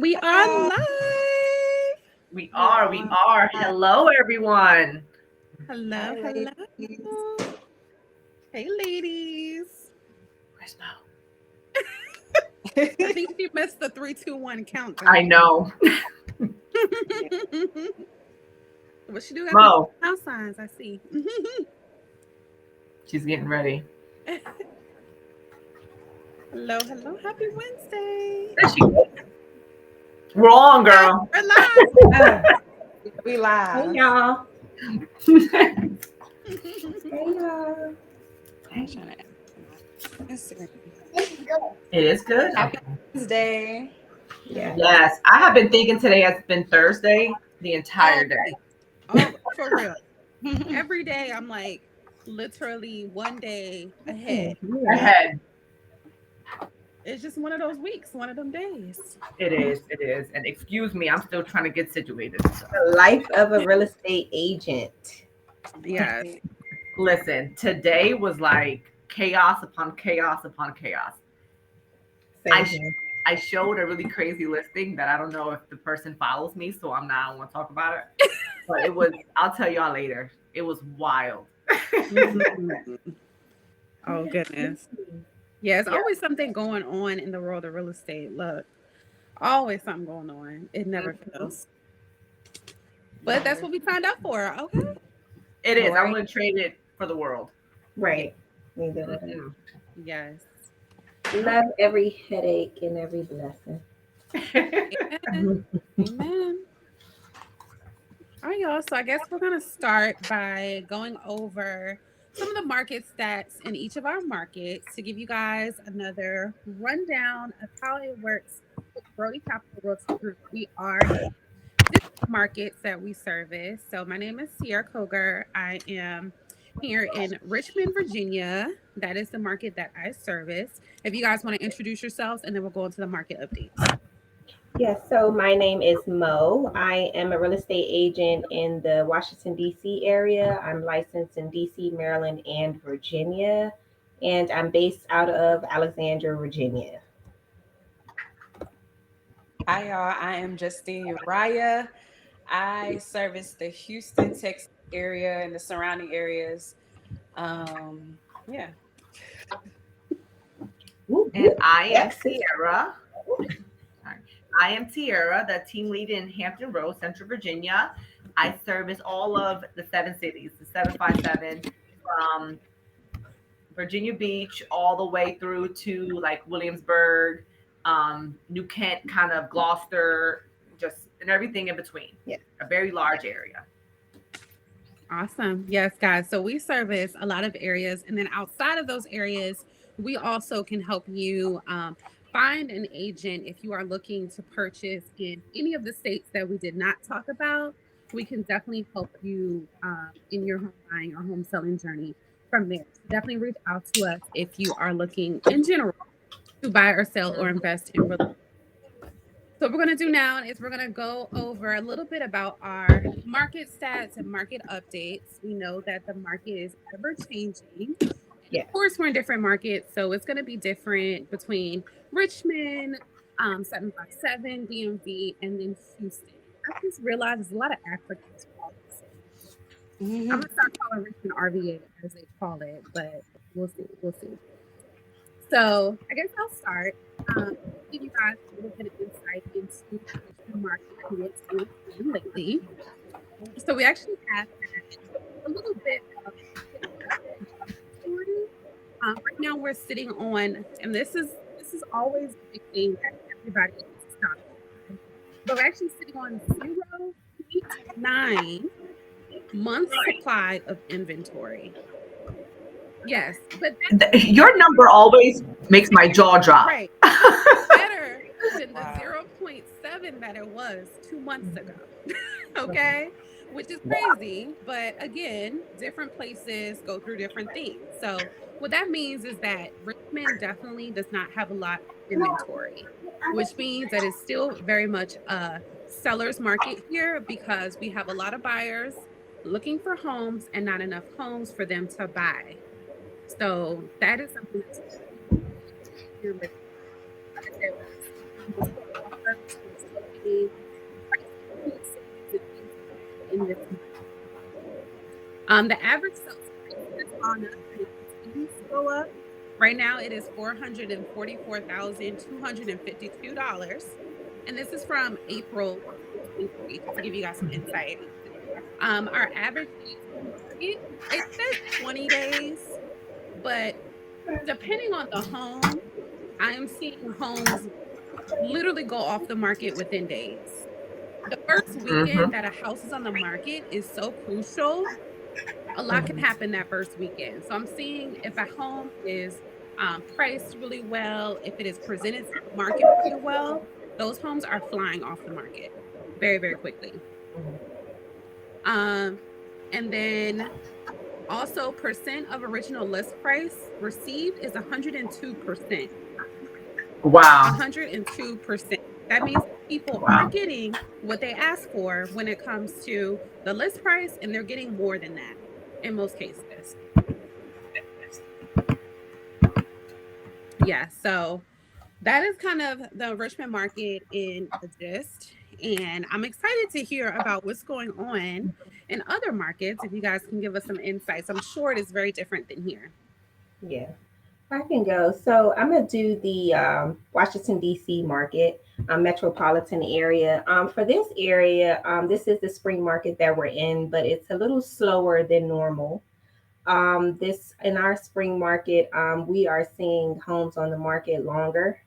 We are live. We are. Hello, everyone. Hello, Hi, hello. ladies. Hey, ladies. Where's Mo? I think you missed the 3, 2, 1 I countdown. know. What she do got them Mo, house signs, I see. she's getting ready. Hello, hello. Happy Wednesday. There she is. We're on, Yes, girl. we're live. We Hey live. y'all. It Hey y'all. I'm trying to Instagram. is good. Happy Okay. Wednesday. Yeah. Yes, I have been thinking today has been Thursday the entire day. For real. Every day I'm like literally one day ahead. Yeah. Ahead. It's just one of those weeks, one of them days. It is. It is. And excuse me, I'm still trying to get situated. So. The life of a real estate agent. Yes. Listen, today was like chaos upon chaos upon chaos. I Same sh- here. I showed a really crazy listing that I don't know if the person follows me, so I don't want to talk about it. But it was. I'll tell y'all later. It was wild. Mhm. Oh goodness. Yeah, it's Yeah. always something going on in the world of real estate. Look, always something going on. It never Mhm. fails. But that's what we signed up for. Okay. It All is. I right. wouldn't trade it for the world. Yeah. Right. Neither would I. Mm-mm. Yes. Love every headache and every blessing. Amen. Amen. All right, y'all. So I guess we're gonna start by going over some of the market stats in each of our markets to give you guys another rundown of how it works with Brody Capital Realty Group. We are different markets that we service. So my name is Sierra Koger. I am here in Richmond, Virginia. That is the market that I service. If you guys want to introduce yourselves, and then we'll go into the market updates. Yes, so my name is Mo. I am a real estate agent in the Washington, D.C. area. I'm licensed in D.C., Maryland, and Virginia. And I'm based out of Alexandria, Virginia. Hi, y'all. I am Justine Uriah. I service the Houston, Texas area and the surrounding areas. Yeah. Whoop, And whoop. I am Texas. Sierra. Sorry. I am Tierra, the team lead in Hampton Roads, Central Virginia. I service all of the 7 cities, the 757, from Virginia Beach all the way through to like Williamsburg, New Kent, kind of Gloucester, just and everything in between. Yeah. A very large area. Awesome. Yes, guys. So we service a lot of areas. And then outside of those areas, we also can help you find an agent if you are looking to purchase in any of the states that we did not talk about. We can definitely help you in your home buying or home selling journey from there. So definitely reach out to us if you are looking in general to buy or sell or Mhm. invest in real. So what we're going to do now is we're going to go over a little bit about our market stats and market updates. We know that the market is ever changing. And Yeah. of course, we're in different markets, so it's going to be different between Richmond, 757, DMV, and then Houston. I just realized there's a lot of acronyms for all these cities. I'm going to start calling Richmond RVA as they call it, but we'll see. We'll see. So I guess I'll start. Give you guys a little bit of insight into the Richmond market and what's going on lately. So we actually have had a little bit of pickup in inventory. Right now we're sitting on, and this is always a big thing that everybody is stopped on. But we're actually sitting on 0.9 months supply of inventory. Yes, but Your number always makes my jaw drop. right. That's better than the Wow. zero point 0.7 that it was 2 months ago. Right. Okay. Which is crazy. But again, different places go through different things. So, what that means is that Richmond definitely does not have a lot of inventory, which means that it's still very much a seller's market here because we have a lot of buyers looking for homes and not enough homes for them to buy. So, that is something that's here with, like I said, with this. sellers who are still getting price increases and things like that in this market. The average sales price has gone up and it continues to go up. Right now, it is $444,252, and this is from April 2023. Just to give you guys some insight. Our average days on market, it says 20 days, but depending on the home, I am seeing homes literally go off the market within days. The first weekend Mm-hmm. that a house is on the market is so crucial. A lot can Mm-hmm. happen that first weekend. So I'm seeing if a home is priced really well, if it is presented to the market really well, those homes are flying off the market very, very quickly. Um, and then also percent of original list price received is 102%. Wow. 102%. That means that people are Wow. getting what they ask for when it comes to the list price, and they're getting more than that in most cases. Yeah, so that is kind of the Richmond market in a gist. And I'm excited to hear about what's going on in other markets. If you guys can give us some insights, I'm sure it is very different than here. Yeah, I can go. So I'm gonna do the Washington D.C. market, metropolitan area. For this area, this is the spring market that we're in, but it's a little slower than normal. This in our spring market, we are seeing homes on the market longer.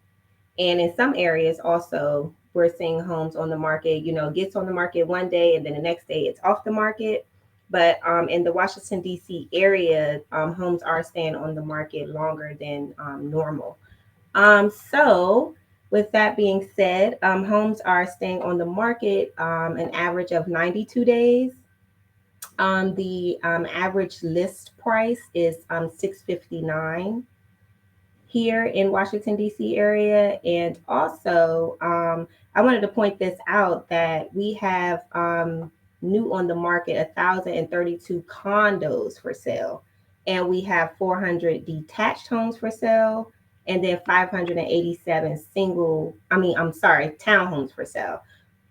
And in some areas also, we're seeing homes on the market, gets on the market one day and then the next day it's off the market. But in the Washington, D.C. area, homes are staying on the market longer than normal. So, with that being said, homes are staying on the market an average of 92 days. The average list price is 659 here in Washington D.C. area, and also I wanted to point this out that we have new on the market 1,032 condos for sale, and we have 400 detached homes for sale, and then 587 I'm sorry, townhomes for sale,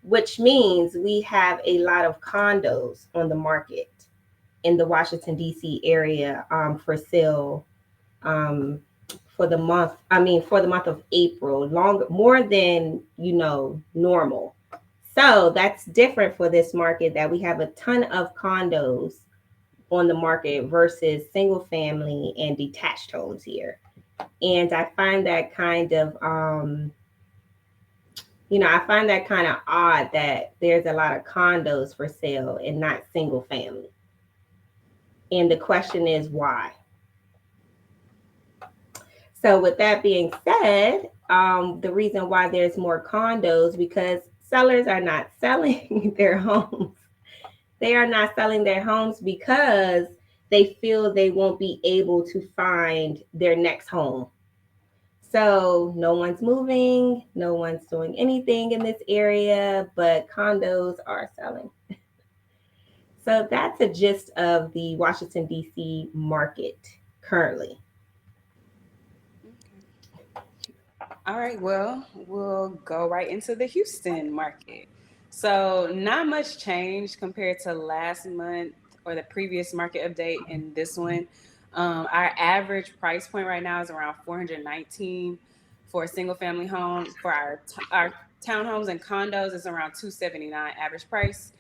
which means we have a lot of condos on the market in the Washington D.C. area for sale um, for the month. I mean, for the month of April, more than normal. So that's different for this market that we have a ton of condos on the market versus single family and detached homes here. And I find that kind of I find that kind of odd that there's a lot of condos for sale and not single family. And the question is why? So, with that being said, the reason why there's more condos because sellers are not selling their homes. They are not selling their homes because they feel they won't be able to find their next home. So, no one's moving, no one's doing anything in this area, but condos are selling. So, that's a gist of the Washington, D.C. market currently. All right, well, we'll go right into the Houston market. So, not much change compared to last month or the previous market update in this one. Our average price point right now is around 419 for a single family home. For our townhomes and condos, it's around 279 average price.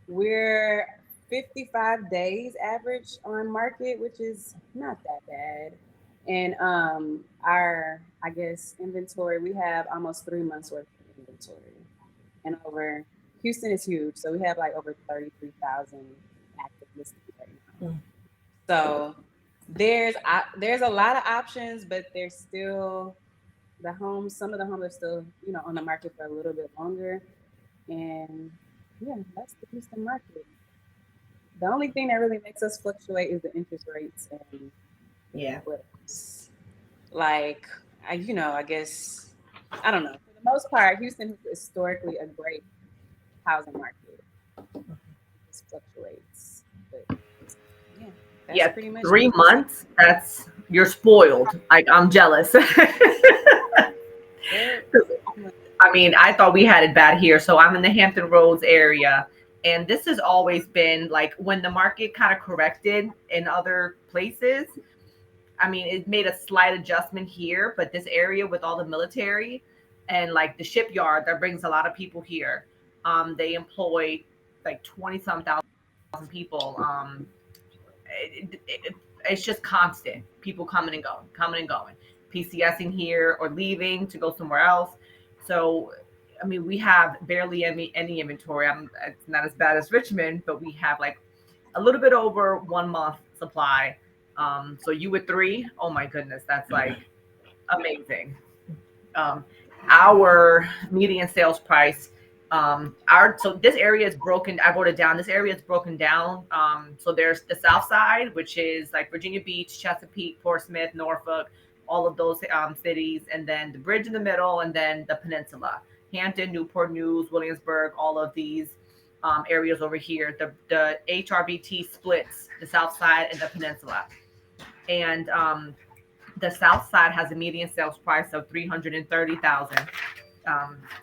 We're 55 days average on market, which is not that bad. And our, I guess, inventory, we have almost 3 months worth of inventory. And over Houston is huge. So we have like over 33,000 active listings right now. Mm. So there's a lot of options, but there's still the homes, some of the homes are still, on the market for a little bit longer. And yeah, that's the Houston market. The only thing that really makes us fluctuate is the interest rates and Yeah. what else. Like, I guess, I don't know. For the most part, Houston is historically a great housing market. It just fluctuates. But yeah, that's Yeah, pretty much it. 3 months. That's you're spoiled. Like I'm jealous. Yep. I mean, I thought we had it bad here. So I'm in the Hampton Roads area. And this has always been like when the market kind of corrected in other places. I mean, it made a slight adjustment here, but this area with all the military and like the shipyard that brings a lot of people here, they employ like 20 some thousand people. It's just constant people coming and going, coming and going, PCSing here or leaving to go somewhere else. So, I mean, we have barely any inventory. It's not as bad as Richmond, but we have like a little bit over 1 month supply. So you with three, oh my goodness, that's like amazing. um, our median sales price, our so this area is broken. I wrote it down. This area is broken down. So there's the south side, which is like Virginia Beach, Chesapeake, Portsmouth, Norfolk, all of those cities, and then the bridge in the middle, and then the peninsula, Hampton, Newport News, Williamsburg, all of these areas over here. The HRBT splits the south side and the peninsula, and the south side has a median sales price of 330,000.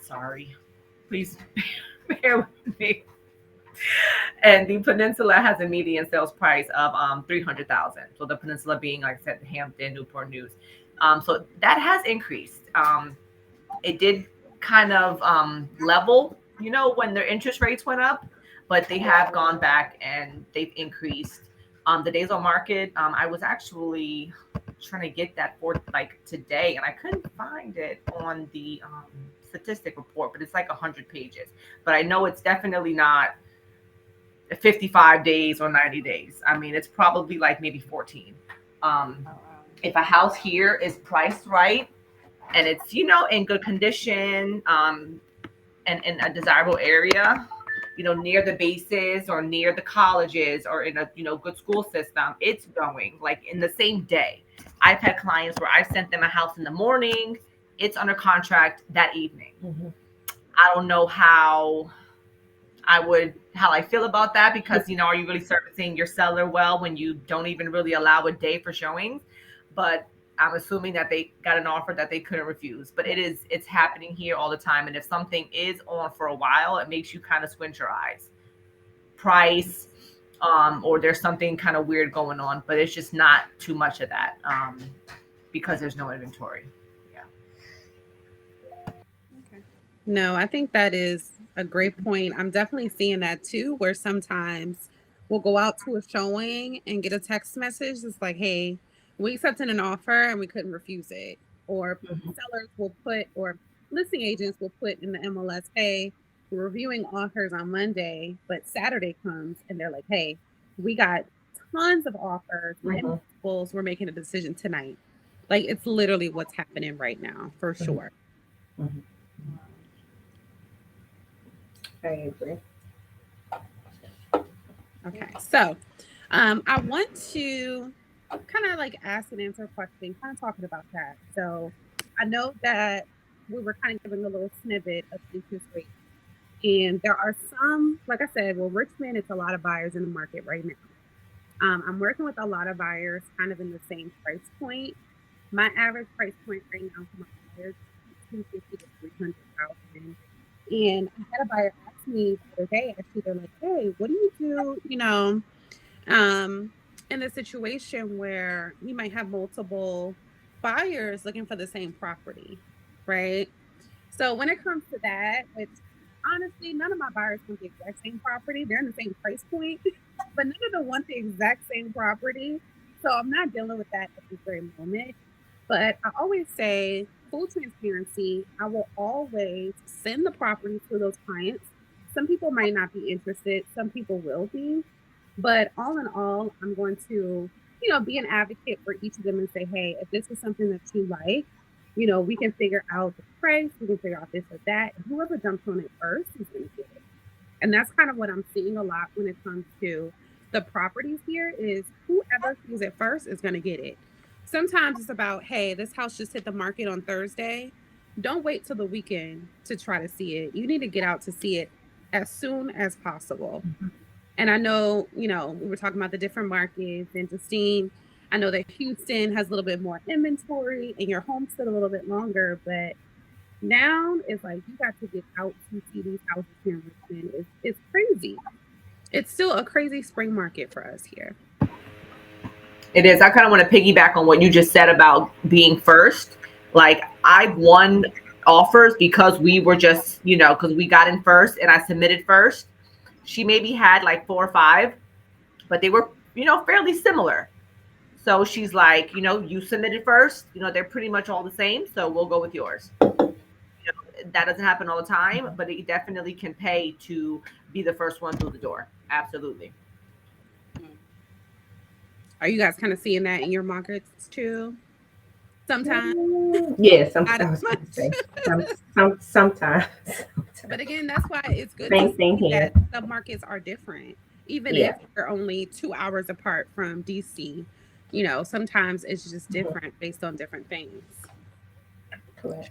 Sorry, please bear with me. And the peninsula has a median sales price of 300,000. So the peninsula being, like I said, Hampton, Newport News. So that has increased. It did kind of level, when their interest rates went up, but they have gone back and they've increased. The days on market, I was actually trying to get that for like today, and I couldn't find it on the statistic report, but it's like 100 pages. But I know it's definitely not 55 days or 90 days. I mean, it's probably like maybe 14. If a house here is priced right and it's, in good condition, and in a desirable area, near the bases or near the colleges or in a, good school system, it's going like in the same day. I've had clients where I sent them a house in the morning, it's under contract that evening. Mm-hmm. I don't know how I feel about that, because, are you really servicing your seller well when you don't even really allow a day for showings? But I'm assuming that they got an offer that they couldn't refuse. But it's happening here all the time. And if something is on for a while, it makes you kind of squint your eyes. Price, or there's something kind of weird going on, but it's just not too much of that, because there's no inventory. Yeah. Okay. No, I think that is a great point. I'm definitely seeing that too, where sometimes we'll go out to a showing and get a text message. It's like, hey, we accepted an offer and we couldn't refuse it. Or sellers will put, or listing agents will put in the MLS, hey, we're reviewing offers on Monday, but Saturday comes and they're like, hey, we got tons of offers and we're making a decision tonight. Like, it's literally what's happening right now, for sure. Mm-hmm. I agree. Okay, so I want to kind of like ask and answer a question, kind of talking about that. So I know that we were kind of giving a little snippet of interest rates, and there are some, like I said, well, Richmond, it's a lot of buyers in the market right now. I'm working with a lot of buyers kind of in the same price point. My average price point right now for my buyers is $250,000 to $300,000. And I had a buyer ask me the other day, actually, they're like, hey, what do you do, in a situation where we might have multiple buyers looking for the same property, right? So when it comes to that, it's honestly, none of my buyers want the exact same property. They're in the same price point, but none of them want the exact same property. So I'm not dealing with that at this very moment. But I always say, full transparency, I will always send the property to those clients. Some people might not be interested, some people will be. But all in all, I'm going to, be an advocate for each of them and say, hey, if this is something that you like, we can figure out the price, we can figure out this or that. And whoever jumps on it first is going to get it. And that's kind of what I'm seeing a lot when it comes to the properties here, is whoever sees it first is going to get it. Sometimes it's about, hey, this house just hit the market on Thursday. Don't wait till the weekend to try to see it. You need to get out to see it as soon as possible. Mm-hmm. And I know, we were talking about the different markets, and Justine, I know that Houston has a little bit more inventory and your home stood a little bit longer, but Now it's like you got to get out to see these houses here in Richmond. It's crazy. It's still a crazy spring market for us here. It is. I kind of want to piggyback on what you just said about being first. Like I won offers because we were just, because we got in first and I submitted first. She maybe had like 4 or 5, but they were, fairly similar. So she's like, you submitted first, they're pretty much all the same. So we'll go with yours. That doesn't happen all the time, but it definitely can pay to be the first one through the door. Absolutely. Are you guys kind of seeing that in your markets too? Sometimes, Yes, not I as was going to much. say sometimes. But again, that's why it's good to Same thing see here. that the markets are different, even if Yeah. they're only 2 hours apart from DC. Sometimes it's just different based on different things. Correct.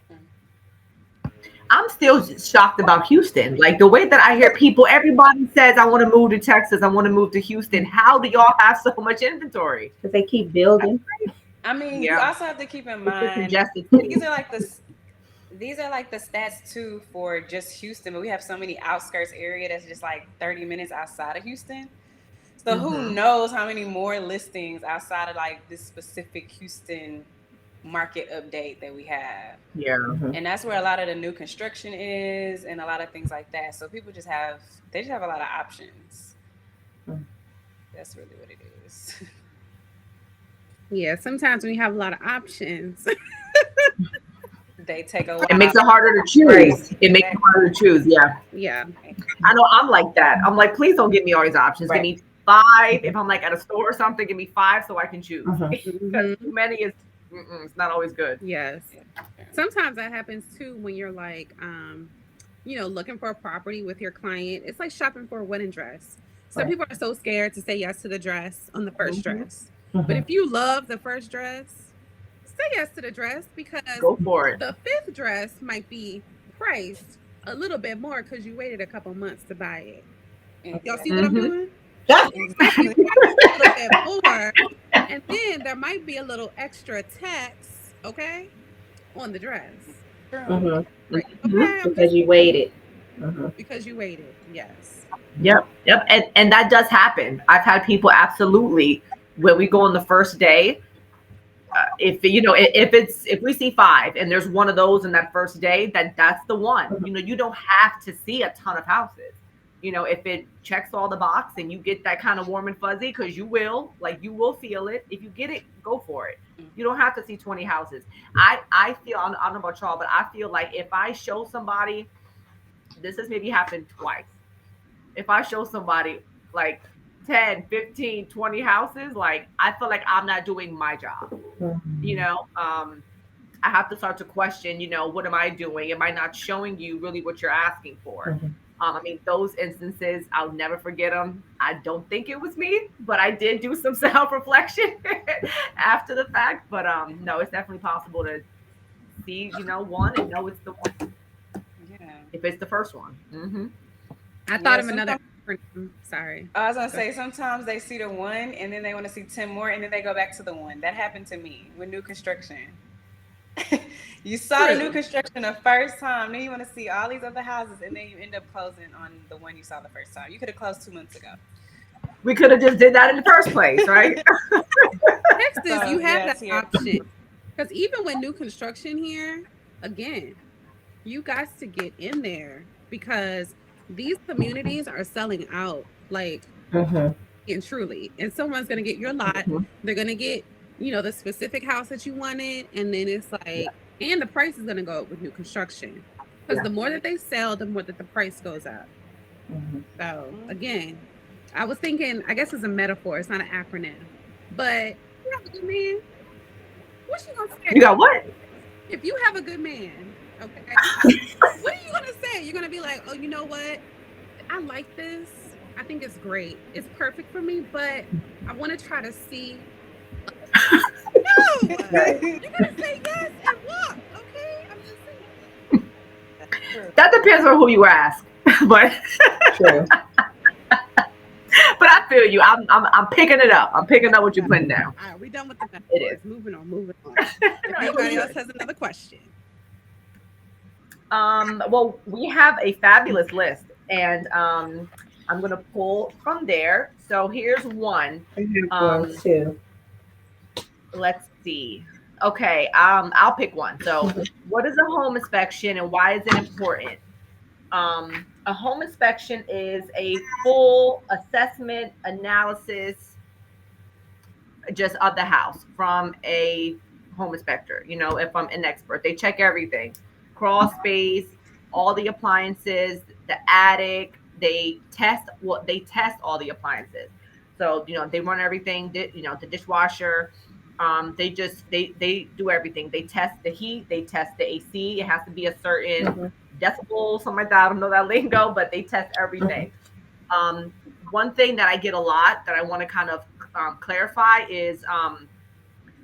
I'm still shocked about Houston. Like the way that I hear people, everybody says, I want to move to Texas. I want to move to Houston. How do y'all have so much inventory? Because they keep building. I mean, you Yeah. also have to keep in It's a mind congested city. these are like the stats too for just Houston, but we have so many outskirts area that's just like 30 minutes outside of Houston. So who knows how many more listings outside of like this specific Houston market update that we have. Yeah. And that's where a lot of the new construction is and a lot of things like that. So people just have a lot of options. That's really what it is. Yeah, sometimes when you have a lot of options, They take a It makes it while. harder to choose. Right. It makes it harder to choose. Yeah. yeah. I know I'm like that. I'm like, please don't give me all these options. Give Right. me 5. If I'm like at a store or something, give me 5 so I can choose. Because Mhm. too many is, it's not always good. Yes. Sometimes that happens too when you're like, looking for a property with your client. It's like shopping for a wedding dress. Some Right. people are so scared to say yes to the dress on the first Mhm. dress. But if you love the first dress, say yes to the dress because Go for it. the fifth dress might be priced a little bit more because you waited a couple months to buy it. Y'all see what I'm Mhm. doing? Might be Exactly. priced a little bit more, and then there might be a little extra tax, okay, on the dress. True. Right. Mhm. Okay, I'm Because just you waited. because you waited. Yes. Yep. Yep. And that does happen. I've had people absolutely when we go on the first day. If we see 5 and there's one of those in that first day, that's the one. You don't have to see a ton of houses. If it checks all the box and you get that kind of warm and fuzzy, because you will feel it. If you get it, go for it. You don't have to see 20 houses. I feel, I don't know about y'all, but I feel like if I show somebody, this has maybe happened twice. If I show somebody like 10, 15, 20 houses, like I feel like I'm not doing my job. I have to start to question, what am I doing? Am I not showing you really what you're asking for? I mean, those instances, I'll never forget them. I don't think it was me, but I did do some self reflection after the fact. But no, it's definitely possible to see, one and know it's the one Yeah. if it's the first one. Mm-hmm. I thought Yeah. of another Sometimes acronym. Sorry. I was gonna say sometimes they see the one and then they want to see 10 more and then they go back to the one. That happened to me with new construction. You saw the new True. construction the first time, then you want to see all these other houses, and then you end up closing on the one you saw the first time. You could have closed 2 months ago. We could have just did that in the first place, right? Texas, you So have that yes, here. option because even with new construction here, again, you guys to get in there because these communities are selling out like and truly. And someone's gonna get your lot. They're gonna get, the specific house that you wanted, and then it's like, and the price is gonna go up with new construction because Yeah. the more that they sell, the more that the price goes up. So Mhm. again, I was thinking, I guess it's a metaphor. It's not an acronym, but you have a good man. What you gonna You say got what? if you have a good man? Okay, what are you gonna say? You're gonna be like, oh, you know what? I like this. I think it's great. It's perfect for me, but I want to try to see. No, Right. you're gonna say yes and walk. Okay, I'm just saying. That's true. That depends on who you ask, but True. but I feel you. I'm picking it up. I'm picking up what you're putting down. All right, we done with the It is. metaphors. Moving on. Moving on. If No, it was anybody else good. has another question, Well, we have a fabulous list, and I'm gonna pull from there. So here's one. I have one Um, too. let's see. Okay, I'll pick one. So, what is a home inspection and why is it important? A home inspection is a full assessment, analysis, just of the house from a home inspector. You know, if I'm an expert, they check everything, crawl space, all the appliances, the attic. They test all the appliances. So you know they run everything. You know the dishwasher. They do everything. They test the heat. They test the AC. It has to be a certain Mhm, decibel, something like that. I don't know that lingo, but they test mhm, everything. Um, One thing that I get a lot that I want to kind of clarify is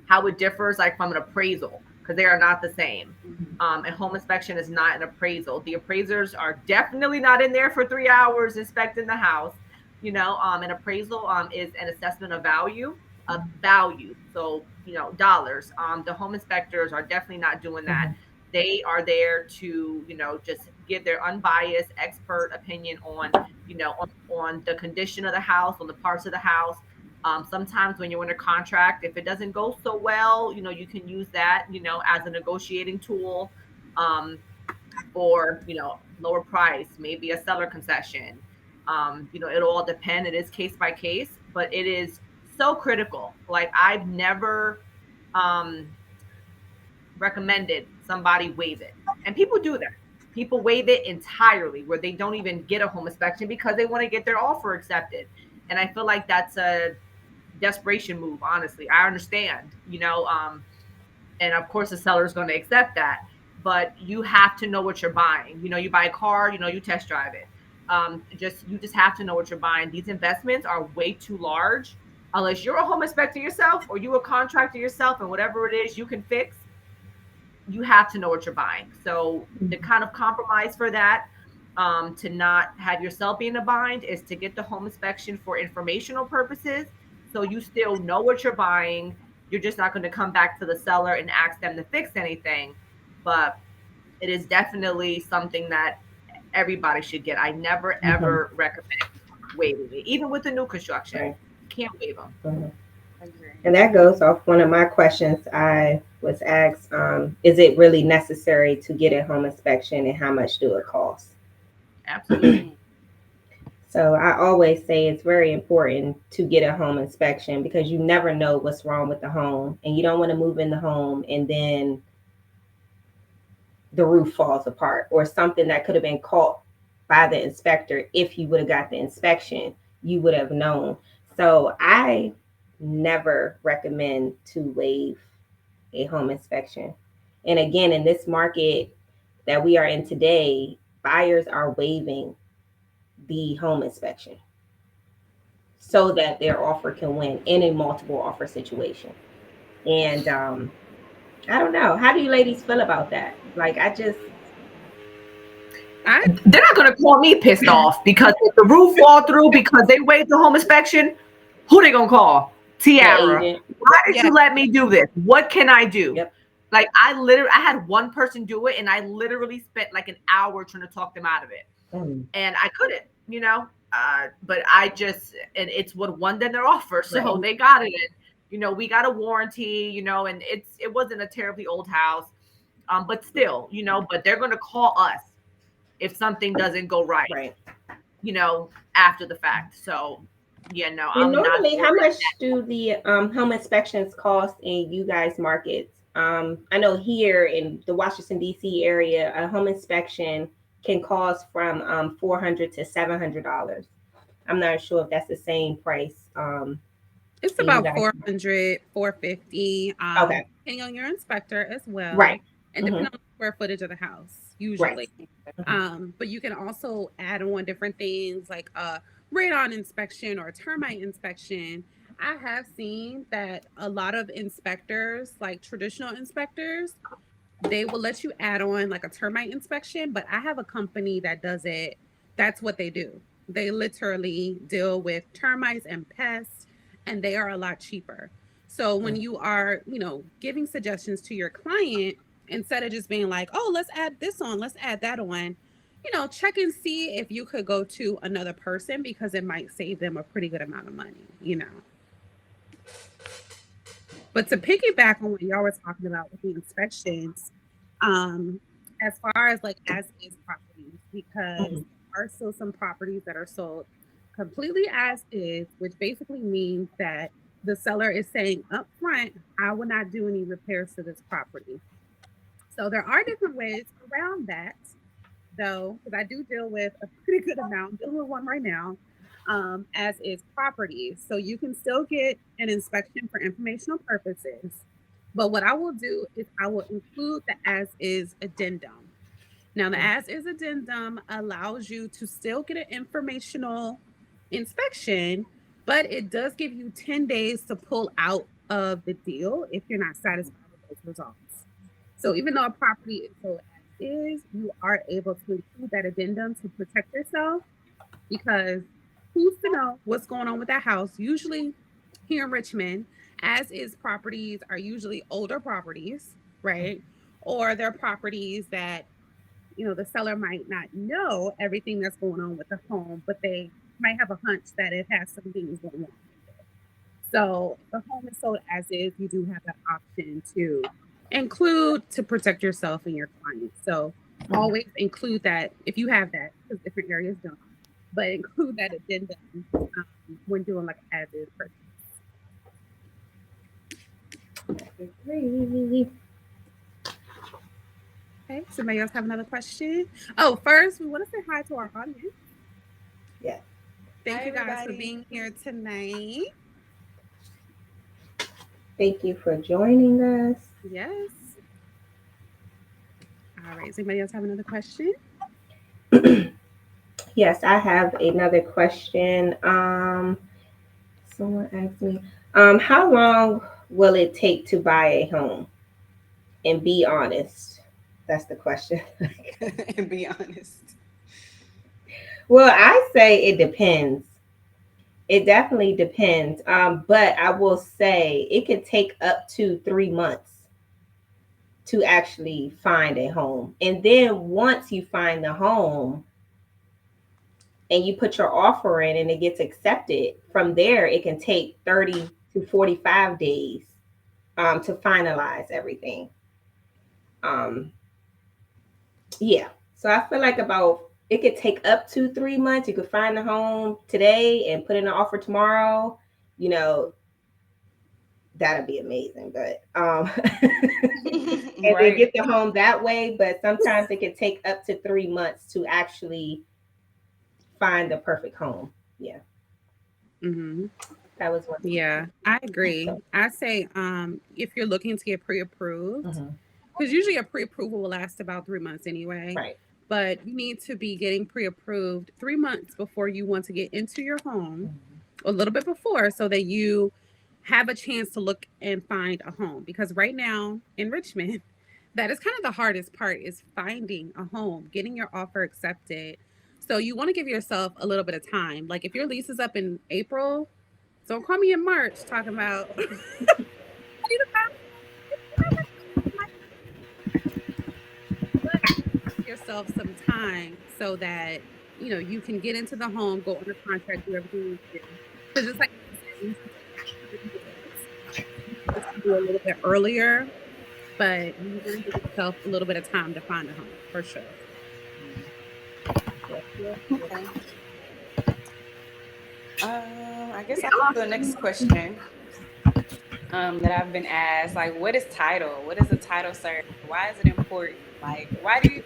how it differs like from an appraisal because they are not the same. A home inspection is not an appraisal. The appraisers are definitely not in there for 3 hours inspecting the house. You know, an appraisal is an assessment of value. So you know, dollars. The home inspectors are definitely not doing that. mhm, They are there to you know just give their unbiased expert opinion on on the condition of the house, on the parts of the house. Sometimes when you're in a contract, if it doesn't go so well, you know, you can use that, you know, as a negotiating tool um, for, you know, lower price, maybe a seller concession. You know, it'll all depend. It is case by case, but it is so critical. Like I've never um, recommended somebody waive it. And people do that. People waive it entirely where they don't even get a home inspection because they want to get their offer accepted. And I feel like that's a desperation move, honestly. I understand, you know, and of course the seller is going to accept that, but you have to know what you're buying. You know, you buy a car, you know, you test drive it. You just have to know what you're buying. These investments are way too large unless you're a home inspector yourself or you a contractor yourself and whatever it is you can fix, you have to know what you're buying. So the mhm, kind of compromise for that, to not have yourself be in a bind, is to get the home inspection for informational purposes. So you still know what you're buying. You're just not going to come back to the seller and ask them to fix anything. But it is definitely something that everybody should get. I never mhm. ever recommend waiving it, even with the new construction. Right. Can't waive them. Mhm. Agree. And that goes off one of my questions. I was asked, is it really necessary to get a home inspection and how much do it cost? Absolutely. So I always say it's very important to get a home inspection because you never know what's wrong with the home and you don't want to move in the home and then the roof falls apart or something that could have been caught by the inspector. If you would have got the inspection, you would have known. So I never recommend to waive a home inspection. And again, in this market that we are in today, buyers are waiving the home inspection so that their offer can win in a multiple offer situation. And I don't know. How do you ladies feel about that? Like, I just, I They're not gonna call me pissed off because if the roof fall through because they waived the home inspection, who they gonna call? the Tiara. agent, Why did yeah, you let me do this? What can I do? yep. Like I had one person do it and I literally spent like an hour trying to talk them out of it. Mm, And I couldn't, you know. But I just and it's what won them their offer. right. So they got it. And, you know, we got a warranty, you know, and it wasn't a terribly old house. But still, you know, but they're gonna call us if something doesn't go right, Right. you know, after the fact. So, yeah, no, And I'm not normally, for how it. much do the home inspections cost in you guys' markets? I know here in the Washington D.C. area, a home inspection can cost from $400 to $700. I'm not sure if that's the same price it's in you about guys. 400, 450, Okay, depending on your inspector as right. well, and Hmm. depending on the square footage of the house, Right. usually. Hmm. But you can also add on different things like a radon inspection or a termite inspection. I have seen that a lot of inspectors, like traditional inspectors, they will let you add on like a termite inspection, but I have a company that does it. That's what they do. They literally deal with termites and pests, and they are a lot cheaper. So when you are, giving suggestions to your client, instead of just being like, oh, let's add this on, let's add that on. Check and see if you could go to another person because it might save them a pretty good amount of money. But to piggyback on what y'all were talking about with the inspections, um, as far as like as is properties, because Mhm. there are still some properties that are sold completely as is, which basically means that the seller is saying up front, I will not do any repairs to this property. So there are different ways around that, though, because I do deal with a pretty good amount. I'm dealing with one right now, as is properties. So you can still get an inspection for informational purposes. But what I will do is I will include the as is addendum. Now, the as is addendum allows you to still get an informational inspection, but it does give you 10 days to pull out of the deal if you're not satisfied with those results. So, even though a property is sold as is, you are able to include that addendum to protect yourself because who's to know what's going on with that house? Usually, here in Richmond, as is properties are usually older properties, right? Or they're properties that the seller might not know everything that's going on with the home, but they might have a hunch that it has some things going on with it. So if the home is sold as is, you do have that option to include to protect yourself and your client. So Mhm. always include that if you have that, because different areas don't, but include that addendum when doing like as is purchase. Agree. Okay, somebody else have another question? Oh, first we want to say hi to our audience. Yeah. Thank Hi, you guys for everybody. being here tonight. Thank you for joining us. Yes. All right. Does anybody else have another question? Yes, I have another question. Someone asked me, how long will it take to buy a home? And be honest. That's the question. And be honest. Well, I say it depends. It definitely depends. But I will say it could take up to 3 months to actually find a home. And then once you find the home and you put your offer in and it gets accepted, from there it can take 30 to 45 days to finalize everything. Um, yeah. So I feel like about it could take up to 3 months. You could find a home today and put in an offer tomorrow. You know, that'd be amazing. But and then Right. get the home that way. But sometimes it can take up to 3 months to actually find the perfect home. Yeah, Hmm. that was one. Yeah, I agree. I say if you're looking to get pre-approved, Mhm. because usually a pre-approval will last about 3 months anyway, Right. but you need to be getting pre-approved 3 months before you want to get into your home, Mhm. a little bit before, so that you have a chance to look and find a home. Because right now in Richmond, that is kind of the hardest part is finding a home, getting your offer accepted. So you want to give yourself a little bit of time. Like if your lease is up in April, don't call me in March talking about I need to find but give yourself some time so that you can get into the home, go under contract, do everything you need to do. Because just like you said, leases take up to 30 days. So you want to do a little bit earlier, but you want to give yourself a little bit of time to find a home for sure. Yeah. Yeah. Okay. I guess I'll go to the next question that I've been asked. Like, what is title? What does the title serve? Why is it important? Like, why do you,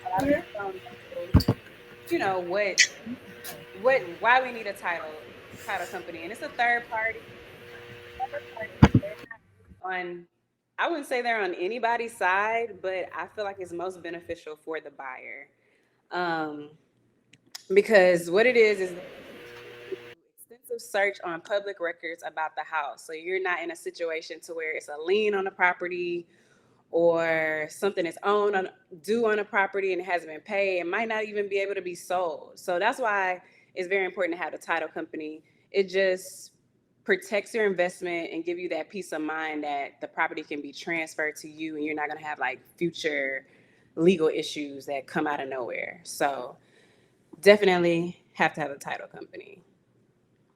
a lot of Yeah. people don't know, why we need a title company. And it's a third party, they're not really on, I wouldn't say they're on anybody's side, but I feel like it's most beneficial for the buyer. Um, because what it is they do extensive search on public records about the house. So you're not in a situation to where it's a lien on the property or something is owned on due on a property and it hasn't been paid. It might not even be able to be sold. So that's why it's very important to have a title company. It just protects your investment and give you that peace of mind that the property can be transferred to you and you're not going to have like future legal issues that come out of nowhere. So definitely have to have a title company.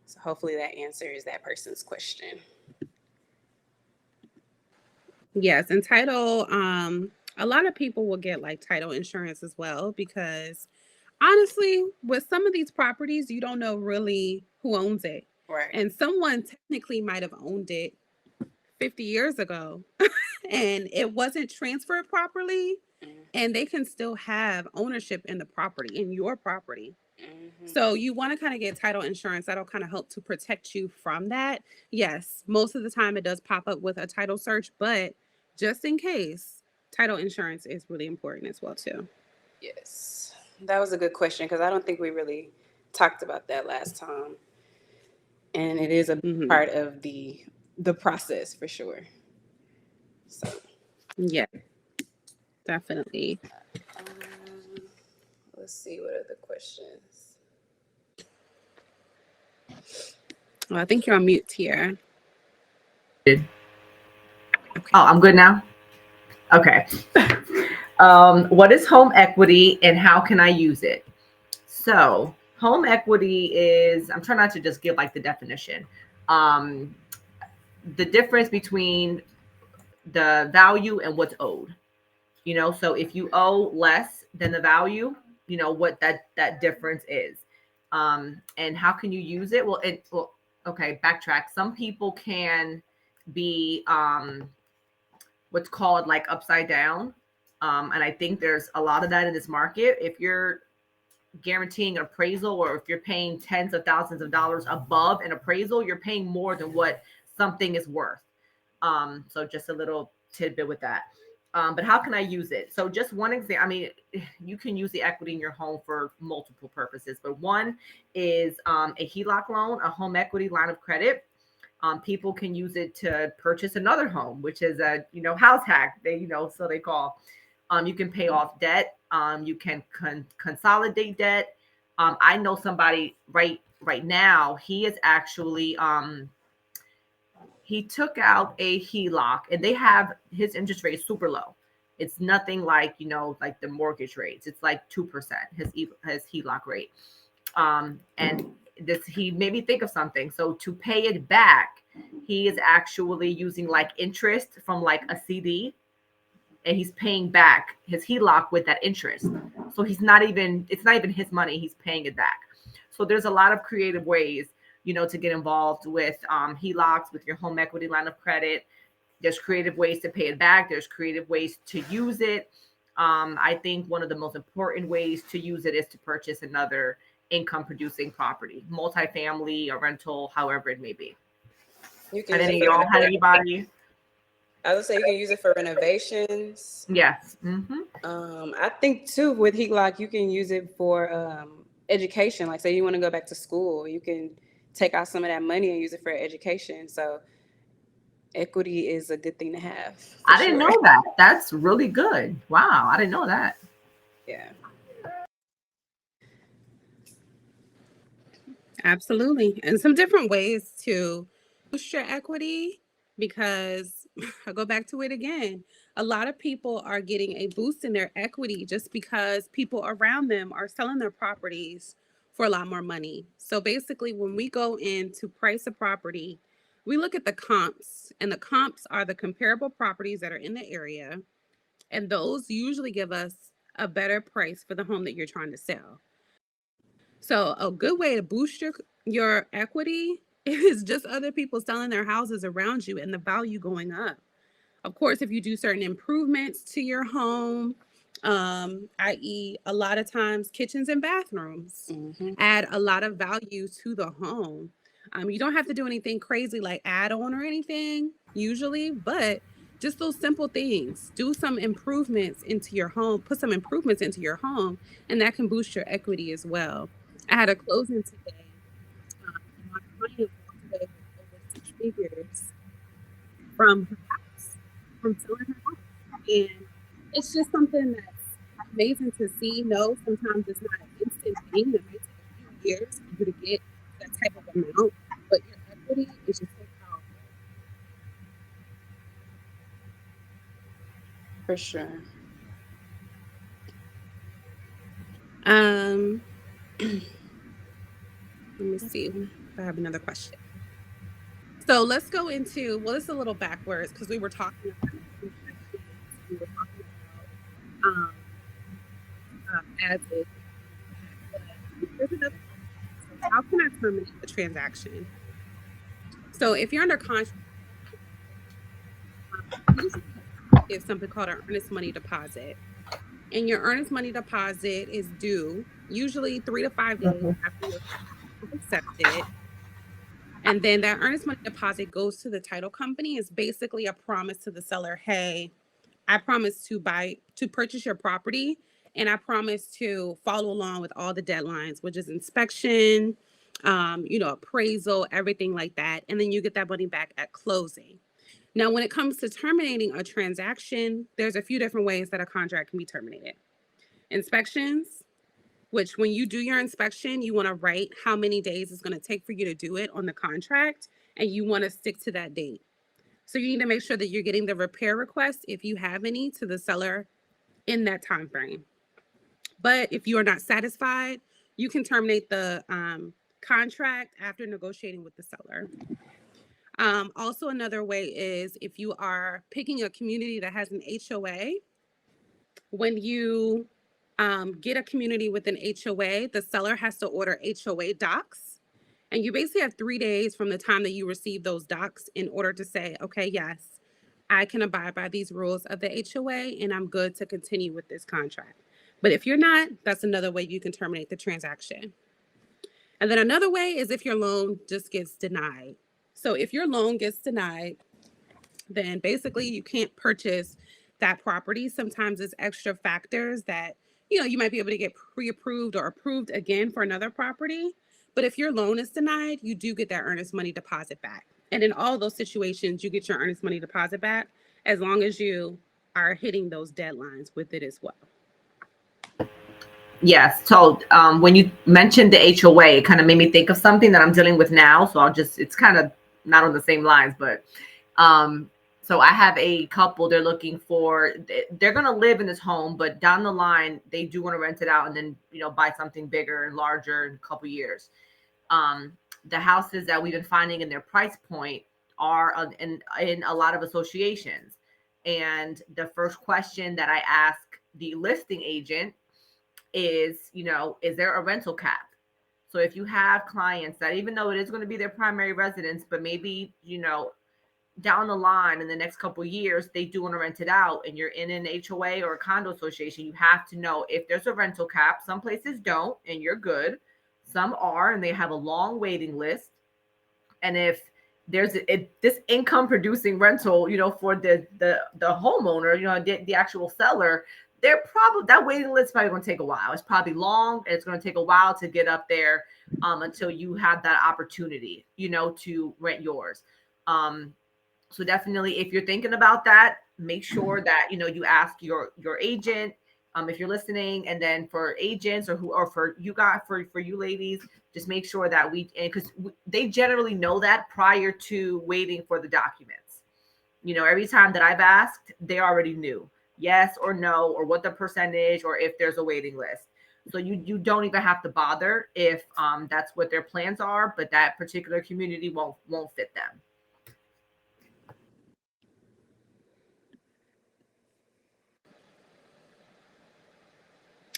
So hopefully that answers that person's question. Yes, and title, a lot of people will get like title insurance as well because honestly, with some of these properties, you don't know really who owns it. Right. And someone technically might have owned it 50 years ago and it wasn't transferred properly, and they can still have ownership in the property, in your property. Mm-hmm. So you want to kind of get title insurance. That'll kind of help to protect you from that. Yes, most of the time it does pop up with a title search, but just in case, title insurance is really important as well too. Yes. That was a good question because I don't think we really talked about that last time. And it is a Hmm. part of the process for sure. So Yeah, definitely. um, let's see what other questions. Well, I think you're on mute here. Oh, Okay. I'm good now. Okay. What is home equity and how can I use it? So, home equity is, I'm trying not to just give like the definition. Um, the difference between the value and what's owed. So if you owe less than the value, what that difference is. And how can you use it? Well, okay, backtrack. Some people can be what's called like upside down. And I think there's a lot of that in this market. If you're guaranteeing an appraisal or if you're paying tens of thousands of dollars above an appraisal, you're paying more than what something is worth. So just a little tidbit with that. But how can I use it? So just one example. I mean, you can use the equity in your home for multiple purposes, but one is a HELOC loan, a home equity line of credit. People can use it to purchase another home, which is a house hack. So they call. You can pay off debt. You can consolidate debt. I know somebody right now. He is actually he took out a HELOC, and they have his interest rate is super low. It's nothing like like the mortgage rates. It's like 2%. His HELOC rate. And this he made me think of something. So to pay it back, he is actually using like interest from like a CD, and he's paying back his HELOC with that interest. So it's not even his money. He's paying it back. So there's a lot of creative ways, to get involved with HELOCs, with your home equity line of credit. There's creative ways to pay it back. There's creative ways to use it. I think one of the most important ways to use it is to purchase another income producing property, multifamily or rental, however it may be. You can And use it any for y'all had renovations. anybody? I would say you can use it for renovations. Yes. Mm-hmm. I think too with HELOC you can use it for education. Like say you want to go back to school, you can take out some of that money and use it for education. So equity is a good thing to have. I didn't know that. That's really good. Wow, I didn't know that. Yeah. Absolutely. And some different ways to boost your equity because I go back to it again. A lot of people are getting a boost in their equity just because people around them are selling their properties for a lot more money. So basically, when we go in to price a property, we look at the comps, and the comps are the comparable properties that are in the area. And those usually give us a better price for the home that you're trying to sell. So a good way to boost your equity is just other people selling their houses around you and the value going up. Of course, if you do certain improvements to your home, i.e., a lot of times kitchens and bathrooms Mm-hmm. add a lot of value to the home. You don't have to do anything crazy like add on or anything usually, but just those simple things. Do some improvements into your home, put some improvements into your home, and that can boost your equity as well. I had a closing today, and my client walked away with over 6 figures from her house, from selling her house. And it's just something that's amazing to see. No, sometimes it's not an instant thing. It might take a few years for you to get that type of amount, but your community is just so powerful. For sure. Um, let me see if I have another question. So let's go into, well, it's a little backwards because we were talking about inspections and we were talking about um, as is and things like that. But there's another question. So how can I terminate the transaction? So if you're under contract with a seller, usually you have to give something called an earnest money deposit. And your earnest money deposit is due usually 3 to 5 days Mhm. after your contract is accepted. And then that earnest money deposit goes to the title company. It's basically a promise to the seller, hey, I promise to purchase your property, and I promise to follow along with all the deadlines, which is inspection, appraisal, everything like that. And then you get that money back at closing. Now, when it comes to terminating a transaction, there's a few different ways that a contract can be terminated. Inspections, which when you do your inspection, you want to write how many days it's going to take for you to do it on the contract, and you want to stick to that date. So you need to make sure that you're getting the repair request, if you have any, to the seller in that time frame. But if you are not satisfied, you can terminate the contract after negotiating with the seller. Also, another way is if you are picking a community that has an HOA, when you get a community with an HOA, the seller has to order HOA docs. And you basically have 3 days from the time that you receive those docs in order to say, okay, yes, I can abide by these rules of the HOA and I'm good to continue with this contract. But if you're not, that's another way you can terminate the transaction. And then another way is if your loan just gets denied. So if your loan gets denied, then basically you can't purchase that property. Sometimes it's extra factors that, you might be able to get pre-approved or approved again for another property. But if your loan is denied, you do get that earnest money deposit back. And in all those situations, you get your earnest money deposit back as long as you are hitting those deadlines with it as well. Yes. So when you mentioned the HOA, it kind of made me think of something that I'm dealing with now. So it's kind of not on the same lines, but um, so I have a couple, they're going to live in this home, but down the line, they do want to rent it out and then, buy something bigger and larger in a couple years. Um, the houses that we've been finding in their price point are in a lot of associations. And the first question that I ask the listing agent is, is there a rental cap? So if you have clients that, even though it is going to be their primary residence, but maybe, down the line in the next couple of years, they do want to rent it out and you're in an HOA or a condo association, you have to know if there's a rental cap. Some places don't, and you're good. Some are, and they have a long waiting list. And if there's this income producing rental, for the homeowner, the actual seller, they're probably, that waiting list is probably going to take a while. It's probably long, and it's going to take a while to get up there until you have that opportunity, to rent yours. So definitely, if you're thinking about that, make sure that you ask your agent, if you're listening, and then for agents or for you guys, for you ladies, just make sure that because they generally know that prior to waiting for the documents. Every time that I've asked, they already knew yes or no, or what the percentage, or if there's a waiting list. So you don't even have to bother if that's what their plans are, but that particular community won't fit them.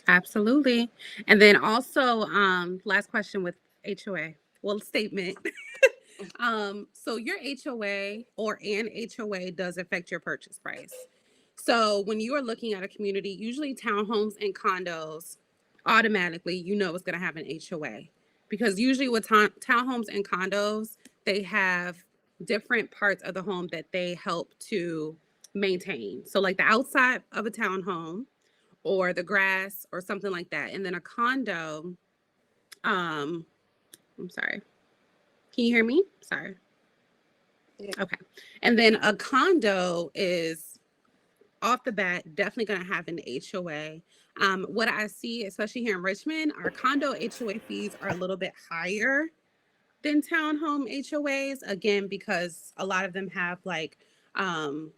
Absolutely. And then also, last question with HOA. Well, statement. So your HOA or an HOA does affect your purchase price. So when you are looking at a community, usually townhomes and condos, automatically it's going to have an HOA, because usually with townhomes and condos, they have different parts of the home that they help to maintain. So like the outside of a townhome or the grass or something like that. And then a condo, um, I'm sorry. Can you hear me? Sorry. Yeah. Okay. And then a condo is off the bat definitely going to have an HOA. What I see, especially here in Richmond, our condo HOA fees are a little bit higher than townhome HOAs, again, because a lot of them have like um,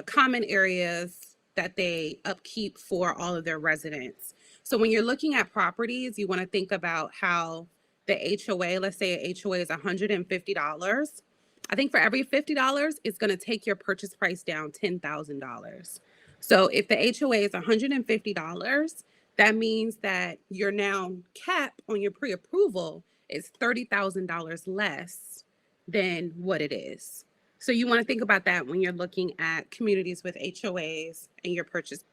common areas that they upkeep for all of their residents. So when you're looking at properties, you want to think about how the HOA, let's say a HOA is $150. I think for every $50, it's going to take your purchase price down $10,000. So if the HOA is $150, that means that your now cap on your pre-approval is $30,000 less than what it is. So you want to think about that when you're looking at communities with HOAs and your purchase.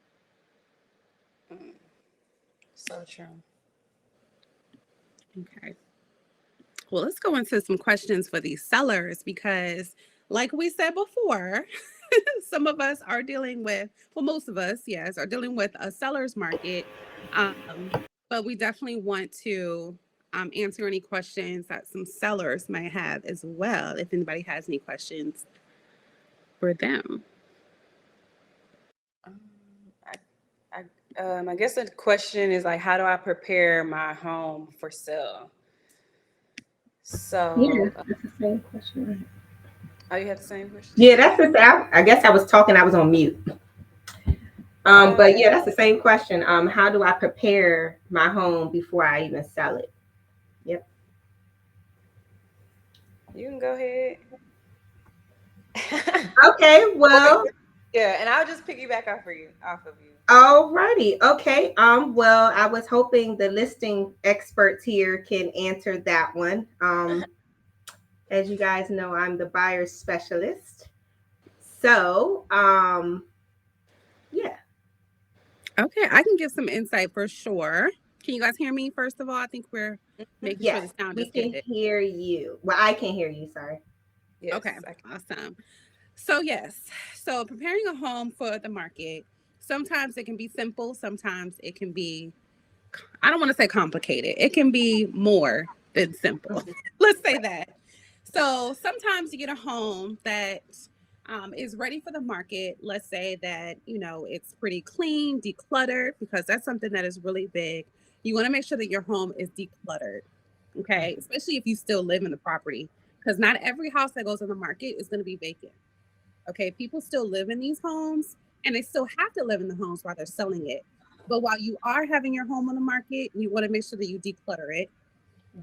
So true. Okay. Well, let's go into some questions for these sellers because, like we said before, some of us are dealing with, well, most of us, yes, are dealing with a seller's market. Um, but we definitely want to answer any questions that some sellers might have as well, if anybody has any questions for them. Um, I guess the question is like, how do I prepare my home for sale? Yeah, So, that's the same question. oh, you have the same question? Yeah, that's the. I guess I was talking. I was on mute. But yeah, that's the same question. How do I prepare my home before I even sell it? Yep. You can go ahead. Okay. Well. Yeah, and I'll just piggyback off of you. Alrighty. Okay. Well, I was hoping the listing experts here can answer that one. As you guys know, I'm the buyer specialist. So, yeah. Okay, I can give some insight for sure. Can you guys hear me first of all? I think we're Mhm. making sure Yes, the sound we is can good. hear you. Well, I can hear you. Sorry. Yes, Okay, I can. awesome. So, yes, so preparing a home for the market, sometimes it can be simple, sometimes it can be, I don't want to say complicated, it can be more than simple. Mhm. Let's say that. So, sometimes you get a home that is ready for the market. Let's say that, it's pretty clean, decluttered, because that's something that is really big. You want to make sure that your home is decluttered, okay? Especially if you still live in the property, because not every house that goes on the market is going to be vacant. Okay, people still live in these homes and they still have to live in the homes while they're selling it. But while you are having your home on the market, you want to make sure that you declutter it.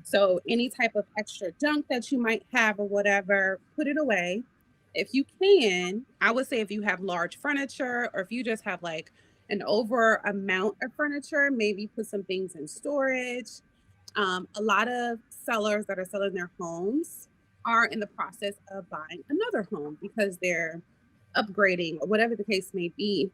So any type of extra junk that you might have or whatever, put it away. If you can, I would say if you have large furniture or if you just have like an over amount of furniture, maybe put some things in storage. A lot of sellers that are selling their homes are in the process of buying another home because they're upgrading or whatever the case may be.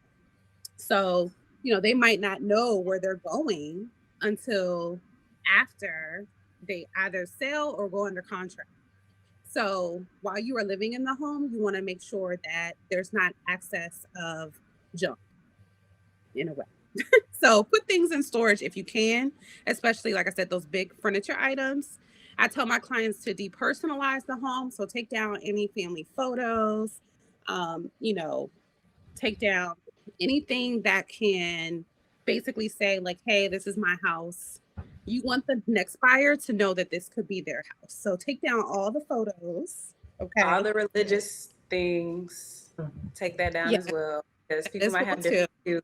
So, they might not know where they're going until after they either sell or go under contract. So, while you are living in the home, you want to make sure that there's not access of junk in a way. So put things in storage if you can, especially like I said, those big furniture items. I tell my clients to depersonalize the home. So take down any family photos, um, you know, take down anything that can basically say, like, hey, this is my house. You want the next buyer to know that this could be their house. So take down all the photos. All Okay. the religious things, take that down Yeah, as well, because people as might well have too. different views.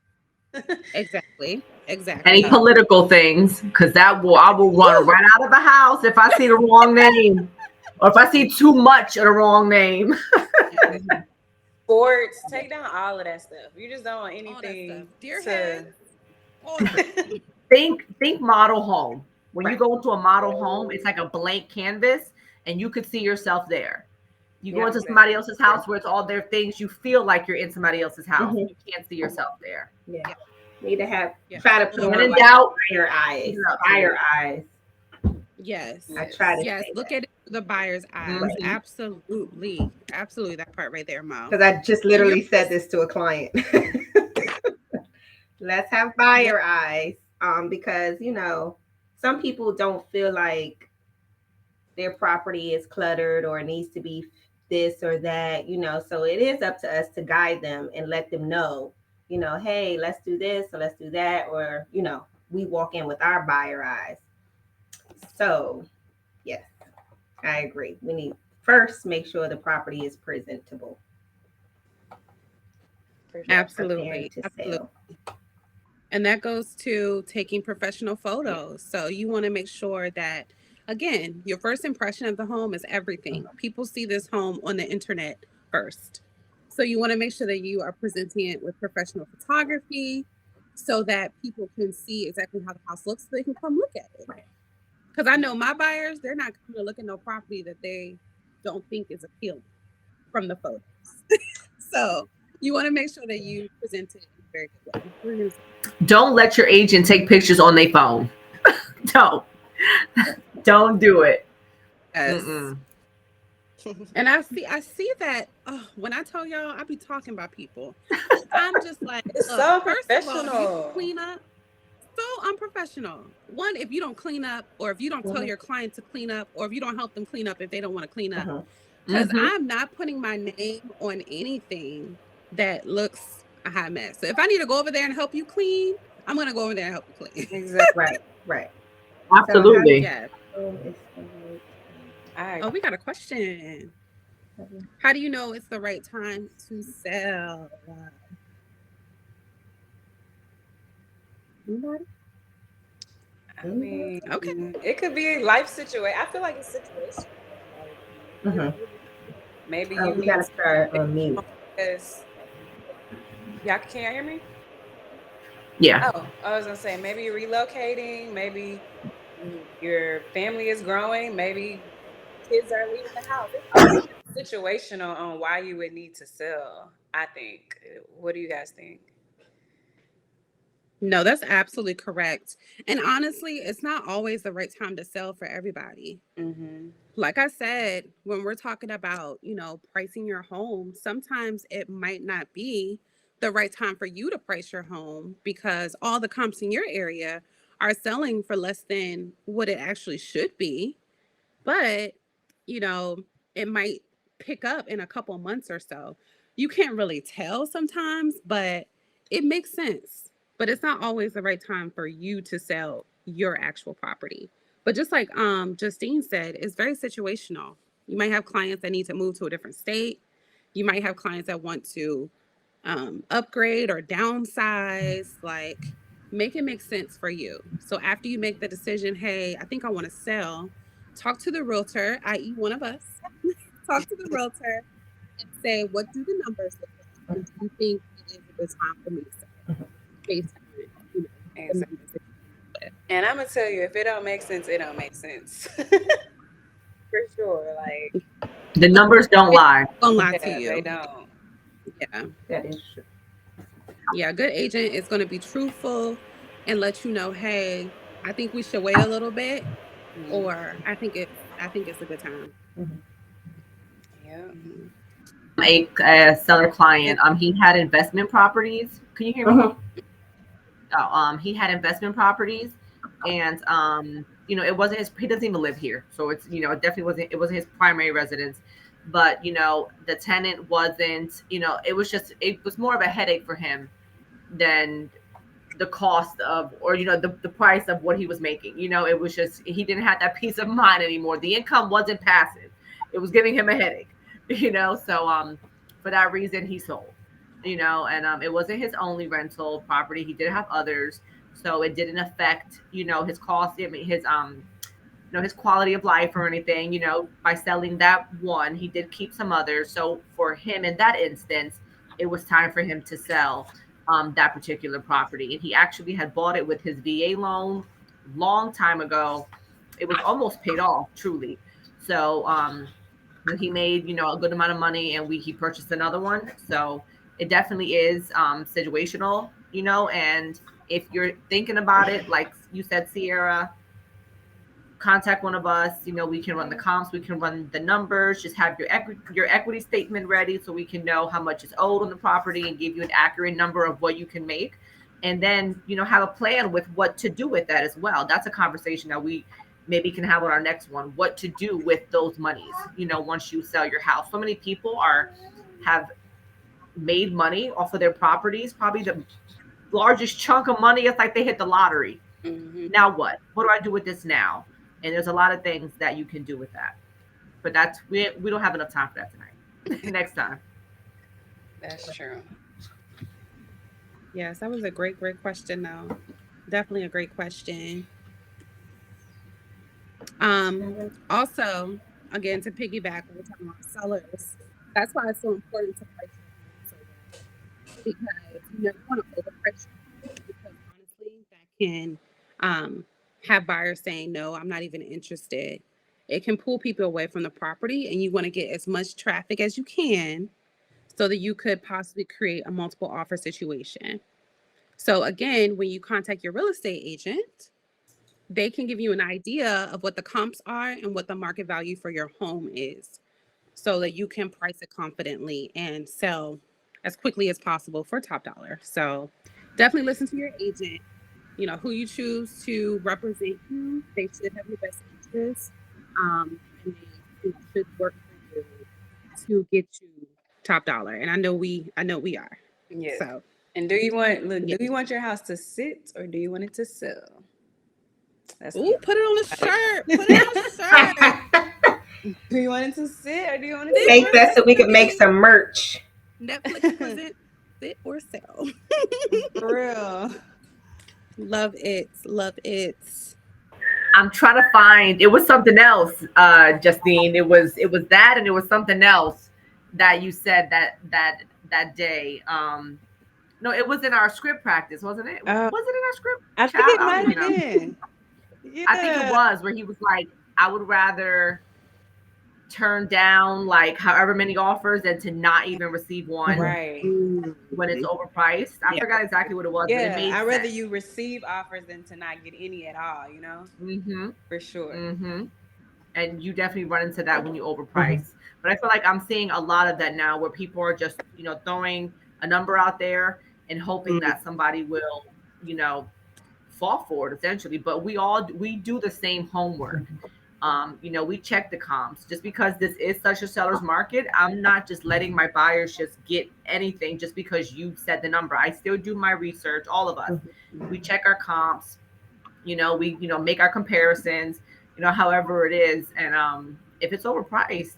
Exactly. Any Exactly. political things, because I will run Woo! right out of the house if I see the wrong name, or if I see too much of the wrong name. Sports, take down all of that stuff. You just don't want All that stuff. anything Deer to. heads, all of it. Think model home. When you go into a model home, it's like a blank canvas, and you could see yourself there. You go Yeah, into exactly. somebody else's house where it's all their things, you feel like you're in somebody else's house. Hmm. You can't see yourself there. Yeah. Yeah. Need to have Yeah. try to put Look When on in at like doubt, fire leave eyes. it up to Fire me. eyes. yes. I try to Yes. Yes. say Look that. at it through the buyer's eyes. Right. Hmm. Absolutely. Absolutely. That part right there, Mo. Because I just And you're literally said this to a client. Let's have yeah, fire eyes. Because some people don't feel like their property is cluttered or needs to be this or that. So it is up to us to guide them and let them know, hey, let's do this or let's do that, or we walk in with our buyer eyes. So yes. I agree. We need first make sure the property is presentable, For sure. prepared Absolutely. to Absolutely. sell. And that goes to taking professional photos. So you want to make sure that, again, your first impression of the home is everything. People see this home on the internet first. So you want to make sure that you are presenting it with professional photography so that people can see exactly how the house looks so they can come look at it. Right. Because I know my buyers, they're not coming to look at no property that they don't think is appealing from the photos. So you want to make sure that you present it in a very good way. We're going to say, Don't let your agent take pictures on their phone. Don't. Don't do it. yes. Mm-mm. And I see that when I tell y'all I be talking about people. I'm just like, It's look, so first of all, if you don't professional. clean up, so unprofessional. One, if you don't clean up, or if you don't tell Mhm, your client to clean up, or if you don't help them clean up if they don't want to clean up. mhm. Because Mm-hmm. I'm not putting my name on anything that looks a hot mess. So if I need to go over there and help you clean, I'm gonna go over there and help you clean. Exactly. Right, right. So how Absolutely. Yes. is the right I Oh, we got a question. time? How do you know it's the right time to sell? Anybody? I Anybody? mean, Okay. it could be a life situation. I feel like it's situational. Like Mhm. maybe Oh, you we need gotta to start relocate on mute. because y'all can't hear me. Yeah. Oh, I was gonna say maybe you're relocating. Maybe your family is growing. Maybe kids are leaving the house. It's situational on why you would need to sell. I think. What do you guys think? No, that's absolutely correct. And honestly, it's not always the right time to sell for everybody. Mm-hmm. Like I said, when we're talking about, pricing your home, sometimes it might not be the right time for you to price your home because all the comps in your area are selling for less than what it actually should be. But, you know, it might pick up in a couple months or so. You can't really tell sometimes, but it makes sense. But it's not always the right time for you to sell your actual property. But just like Justine said, it's very situational. You might have clients that need to move to a different state. You might have clients that want to upgrade or downsize. Like, make it make sense for you. So after you make the decision, hey, I think I want to sell, talk to the realtor, i.e., one of us, talk to the realtor and say, what do the numbers look like? And do you think it is a good time for me to sell based on, the Exactly. numbers that you with? And I'm gonna tell you, if it don't make sense, it don't make sense. For sure. Like, The Like, numbers don't it's lie. not gonna lie to yeah, they you. don't. Yeah. That is true. Yeah. A good agent is going to be truthful and let you know, hey, I think we should wait a little bit, Mhm. or I think it's a good time. Mhm. Yeah. Mhm. A seller And client. He had investment properties. Can you hear me? Mhm. Oh, he had investment properties, and it wasn't his. He doesn't even live here, so it's it definitely wasn't. It wasn't his primary residence, but the tenant wasn't. It was just. It was more of a headache for him than the cost of, or the price of what he was making. It was just he didn't have that peace of mind anymore. The income wasn't passive. It was giving him a headache. So for that reason he sold. And it wasn't his only rental property. He did have others. So it didn't affect, his cost, I mean, his quality of life or anything. By selling that one, he did keep some others. So for him in that instance, it was time for him to sell that particular property. And he actually had bought it with his VA loan long time ago. It was almost paid off, truly. So he made, a good amount of money, and he purchased another one. So it definitely is situational, and if you're thinking about it, like you said, Sierra, contact one of us. We can run the comps, we can run the numbers. Just have your equity statement ready so we can know how much is owed on the property and give you an accurate number of what you can make. And then have a plan with what to do with that as well. That's a conversation that we maybe can have on our next one. What to do with those monies? Once you sell your house, so many people have made money off of their properties. Probably the largest chunk of money. It's like they hit the lottery. Hmm. Now what? What do I do with this now? And there's a lot of things that you can do with that. But we don't have enough time for that tonight. Next time. That's true. Yes, that was a great question though. Definitely a great question. Also, again, to piggyback when we're talking about sellers, that's why it's so important to price your home so well because you never want to overprice your home because honestly, that can have buyers saying, no, I'm not even interested. It can pull people away from the property, and you want to get as much traffic as you can so that you could possibly create a multiple offer situation. So, again, when you contact your real estate agent, they can give you an idea of what the comps are and what the market value for your home is so that you can price it confidently and sell as quickly as possible for top dollar. So definitely listen to your agent. You know, who you choose to represent you, they should have your best interests. And they, should work for you to get you top dollar. And I know we are. Yes. So And do you want look, yeah. do you want your house to sit or do you want it to sell? That's Ooh, put it on a about shirt. Put it on a it. shirt. Do you want it to sit or do you want it Sit to Make or that sell? so we can make stay. some merch. Netflix present sit or sell. For real. Love it. Love it. I'm trying to find. It was something else, Justine. It was that, and it was something else that you said that day. No, it was in our script practice, wasn't it? Uh, Was it in our script, I think child? it I don't might even have know. been. I think it Yeah. was where he was like, I would rather turn down like however many offers than to not even receive one Right. when it's Mhm. overpriced. I Yeah. forgot exactly what it was, but it Yeah. made I'd rather sense. you receive offers than to not get any at all, Mm-hmm. For sure. Mm-hmm. And you definitely run into that when you Mhm. overprice. But I feel like I'm seeing a lot of that now where people are just, throwing a number out there and hoping Mm. that somebody will, you know, fall for it essentially. But we do the same homework. We check the comps. Just because this is such a seller's market, I'm not just letting my buyers just get anything just because you said the number. I still do my research, all of us. We check our comps, we make our comparisons, however it is. And if it's overpriced,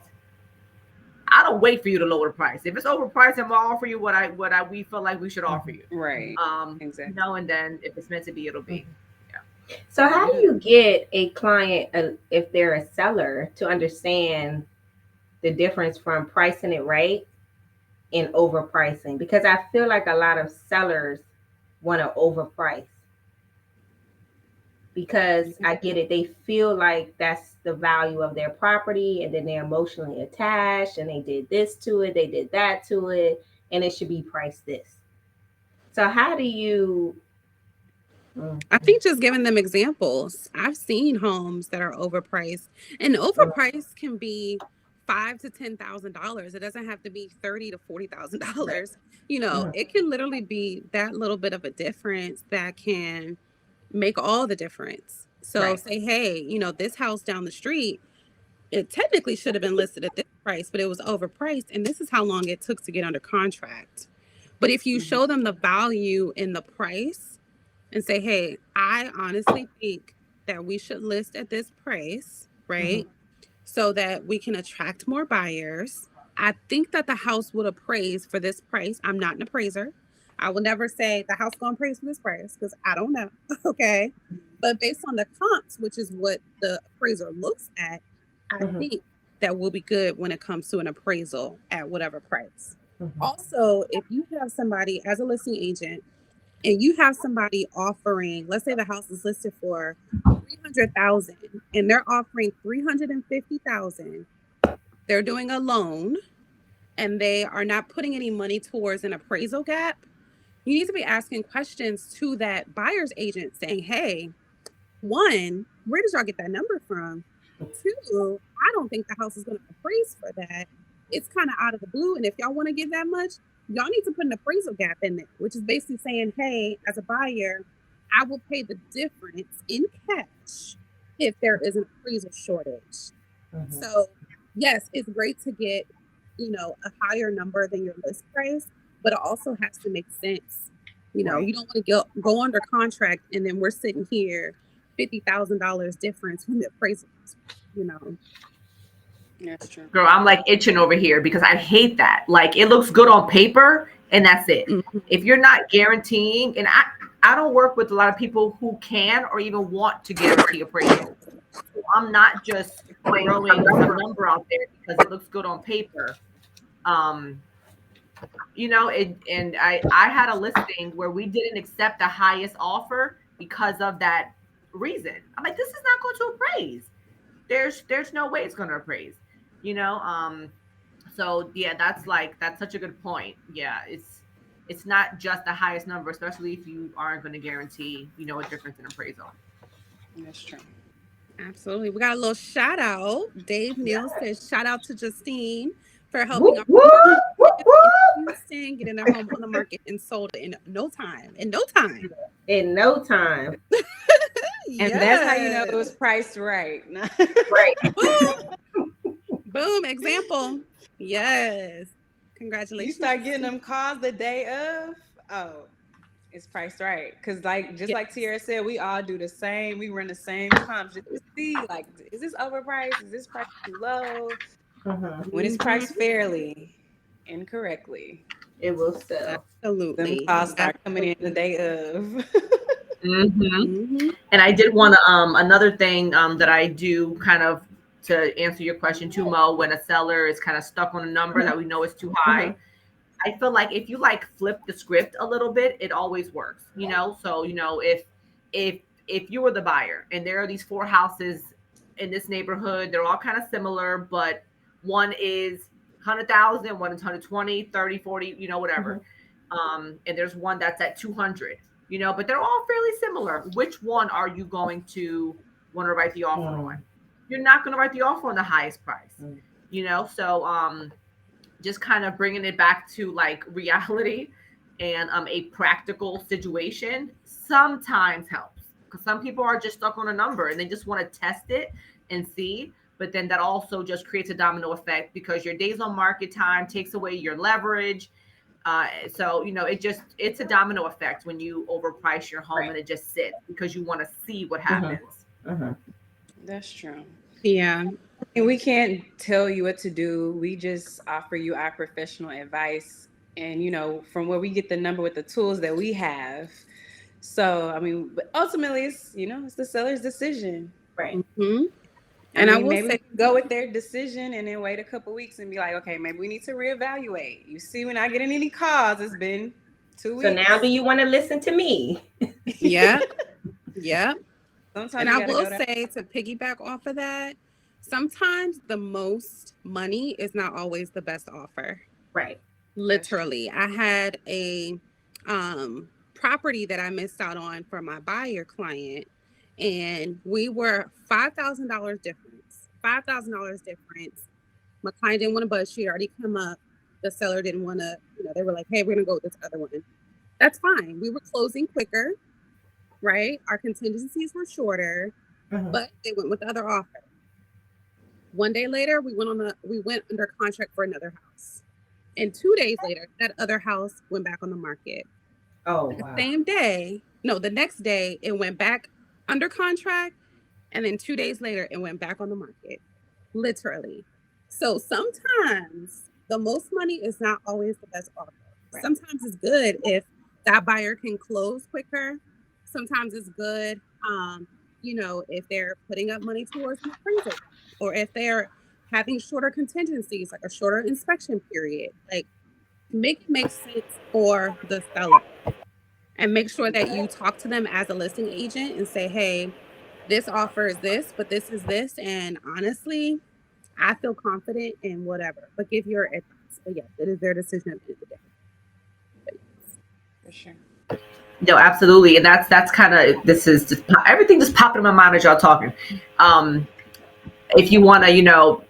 I don't wait for you to lower the price. If it's overpriced, I'm gonna offer you what I we feel like we should offer you. Right. Um, Exactly. and then if it's meant to be, it'll be. Yeah. So, how do Yeah. you get a client, if they're a seller, to understand the difference from pricing it right and overpricing? Because I feel like a lot of sellers want to overprice because I get it. They feel like that's the value of their property, and then they're emotionally attached, and they did this to it, they did that to it, and it should be priced this. So, how do you? Mm, I think just giving them examples. I've seen homes that are overpriced, and mm, overpriced can be $5,000 to $10,000. It doesn't have to be right. $30,000 to $40,000. Mhm, It can literally be that little bit of a difference that can make all the difference. So right. say, hey, this house down the street, it technically should have been listed at this price, but it was overpriced, and this is how long it took to get under contract. But if you Mhm. show them the value in the price and say, hey, I honestly think that we should list at this price, Mhm, right? So that we can attract more buyers. I think that the house would appraise for this price. I'm not an appraiser. I will never say the house going to appraise for this price because I don't know. Okay. But based on the comps, which is what the appraiser looks at, I mhm, think that will be good when it comes to an appraisal at whatever price. mhm, Also, if you have somebody as a listing agent and you have somebody offering, let's say the house is listed for 300,000 and they're offering 350,000, they're doing a loan and they are not putting any money towards an appraisal gap, you need to be asking questions to that buyer's agent saying, hey, one, where did y'all get that number from? Two, I don't think the house is going to appraise for that. It's kind of out of the blue. And if y'all want to give that much, y'all need to put an appraisal gap in there, which is basically saying, hey, as a buyer, I will pay the difference in cash if there is an appraisal shortage. mhm. So, yes, it's great to get, a higher number than your list price, but it also has to make sense. Right. You don't want to go under contract and then we're sitting here $50,000 difference when the appraisal is, you know. That's true. Girl, I'm like itching over here because I hate that. Like it looks good on paper and that's it. Mhm. If you're not guaranteeing, and I don't work with a lot of people who can or even want to guarantee appraisal. So I'm not just throwing some number out there because it looks good on paper. Um, and I had a listing where we didn't accept the highest offer because of that reason. I'm like, this is not going to appraise. There's no way it's going to appraise. You know, so yeah, that's such a good point. Yeah, it's not just the highest number, especially if you aren't going to guarantee, a difference in appraisal. That's true. Absolutely. We got a little shout out. Dave Neal Yeah. says, shout out to Justine for helping Whoop, our whoop, whoop, family in whoop. Houston getting their home on the market and sold in no time. In no time. In no time. And that's how you know it Yes. was priced right. Right. Boom. Boom. Example. Yes. You Congratulations, start getting Justine. them calls the day of. Oh, it's priced right. Because just like Yes. Tierra said, we all do the same. We run the same comps just to see, like, is this overpriced? Is this price too low? Mhm. When it's Hmm. priced fairly, incorrectly, It will sell. them Absolutely. calls start coming in the Absolutely. day of. Hmm. Hmm. And I did want to another thing that I do kind of to answer your question too, Mo, when a seller is kind of stuck on a number that we know is too high. Mhm. I feel like if you like flip the script a little bit, it always works, So, if you were the buyer and there are these four houses in this neighborhood, they're all kind of similar, but one is 100,000, one is 120, 30, 40, whatever. Mhm. And there's one that's at 200, but they're all fairly similar. Which one are you going to want to write the offer on? Mm. You're not going to write the offer on the highest price, Mm. So, just kind of bringing it back to like reality and a practical situation sometimes helps because some people are just stuck on a number and they just want to test it and see, but then that also just creates a domino effect because your days on market time takes away your leverage. So it's a domino effect when you overprice your home Right. and it just sits because you want to see what Mhm. happens. Mhm. That's true. Yeah. And we can't tell you what to do. We just offer you our professional advice. And, from where we get the number with the tools that we have. So, I mean, but ultimately, it's the seller's decision. Right. Hmm. I And I mean, will maybe say, we can go with their decision and then wait a couple weeks and be like, okay, maybe we need to reevaluate. You see, we're not getting any calls. It's been 2 So now, do weeks. you want to listen to me? yeah, yeah. And Sometimes you I got to will go there. say to piggyback off of that, sometimes the most money is not always the best offer. Right. That's true. Literally, I had a property that I missed out on for my buyer client, and we were $5,000 difference. $5,000 difference. My client didn't want to budge. She had already come up. The seller didn't want to. They were like, "Hey, we're gonna go with this other one." That's fine. We were closing quicker, right? Our contingencies were shorter, Mhm. but they went with the other offer. One day later, we went under contract for another house. And 2 days later, that other house went back on the market. Oh The wow. same day, no, the next day, it went back under contract. And then 2 days later, it went back on the market. Literally. So sometimes the most money is not always the best offer. Right. Sometimes it's good if that buyer can close quicker. Sometimes it's good, if they're putting up money towards an appraisal or if they're having shorter contingencies, like a shorter inspection period. Like, make it make sense for the seller and make sure that you talk to them as a listing agent and say, hey, this offer is this, but this is this. And honestly, I feel confident in whatever, but give your advice. But yes, it is their decision at the end of the day. But For sure. No, absolutely, and that's kind of this is just everything just popping in my mind as y'all talking. Um, if you want to,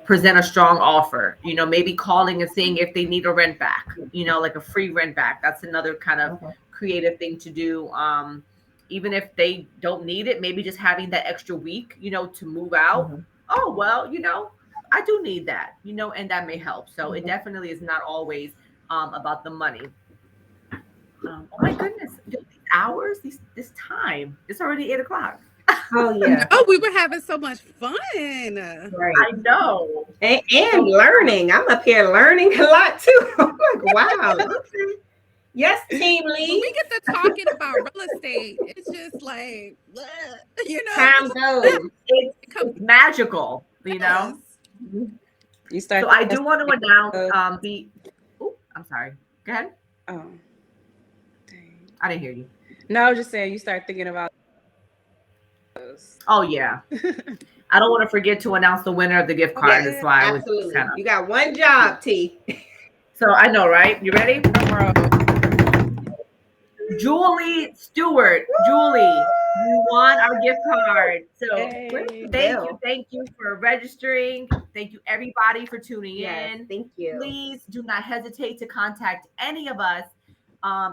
present a strong offer, maybe calling and seeing if they need a rent back, like a free rent back. That's another kind of Mhm. creative thing to do. Even if they don't need it, maybe just having that extra week, to move out. Mhm. Oh, well, I do need that, and that may help. So it Mhm. definitely is not always about the money. Oh my goodness, these hours, this time, it's already 8 o'clock. Oh yeah. Oh, we were having so much fun. Right. I know. And So, learning. I'm up here learning a lot too. I'm like, wow. Okay. Yes, team When we lead. get to talking about real estate, it's just like, bleh, Time goes. it comes. it's magical, you Yes. know. You start. So I do want to announce Oh, the. Oh, I'm sorry. Go ahead. dang. I didn't hear you. No, I was just saying you start thinking about those. Oh yeah. I don't want to forget to announce the winner of the gift card. Yes, That's why I was absolutely. kind of. You got one job, T. So I know, right? You ready? Drum roll. Julie Stewart. Julie, you won our gift card. So Where's Yay. the thank bill? you for registering. Thank you everybody for tuning Yes, in. thank you. Please do not hesitate to contact any of us.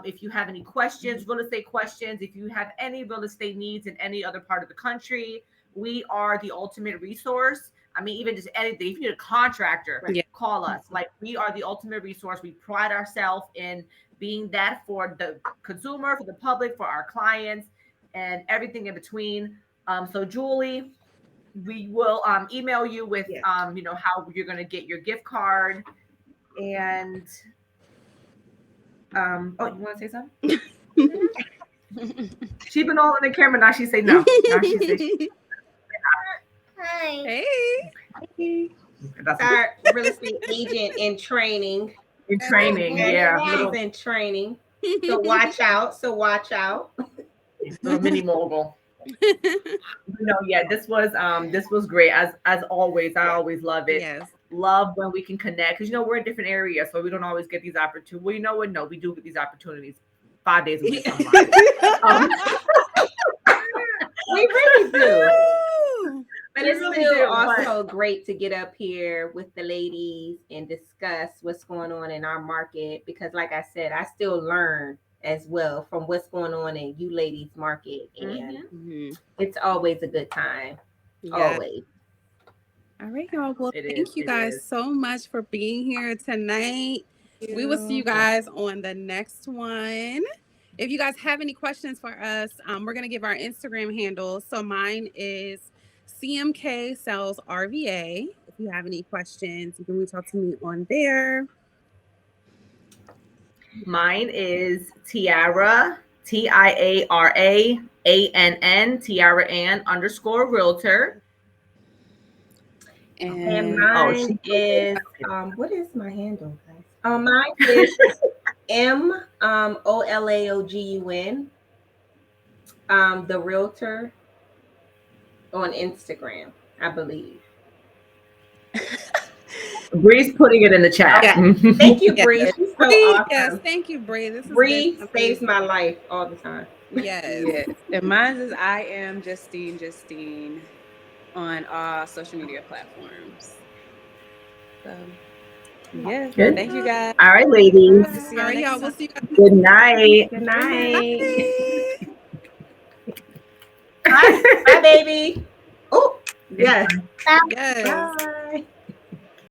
If you have any questions, real estate questions, if you have any real estate needs in any other part of the country, we are the ultimate resource. I mean, even just anything. If you need a contractor, Yeah. call us. Like, we are the ultimate resource. We pride ourselves in being that for the consumer, for the public, for our clients, and everything in between. So Julie, we will email you with Yes. how you're going to get your gift card. And oh, you want to say something? She's been all in the camera. Now she say no. Now she say Hi. Hey. that's Our real estate agent in training. in training. Yes, Yeah, she's in training. So watch out. little mini mogul. Yeah, this was great as always. I always love it. Yes. Love when we can connect because we're in different areas, so we don't always get these opportunities. Well, you know what? No, we do get these opportunities 5 days a week. We really do. But We it's really still do, also great to get up here with the ladies and discuss what's going on in our market because, like I said, I still learn as well from what's going on in you ladies' market, and Mhm. it's always a good time. Yeah. Always. All right, y'all. Well, It is, thank you it guys is. so much for being here tonight. We will see you guys on the next one. If you guys have any questions for us, we're going to give our Instagram handles. So mine is CMK Sells RVA. If you have any questions, you can reach out to me on there. Mine is Tiara, TIARAANN, Tiara Ann _ realtor. And And mine is what is my handle, guys? Mine is MOLAOGUN, the realtor on Instagram, I believe. Bree's putting it in the chat. Yeah. Thank you, Yes. Bree. She's so Bree, awesome. yes, thank you, Bree. This is Bree been saves amazing. my life all the time. Yes. yeah, and mine is I am Justine on all social media platforms. So yeah, Good. thank you guys. All right, ladies. See All y'all right, next y'all. time. We'll see you guys. Good night. Good night. Bye. Bye, baby. Oh, yes. Yes. Bye.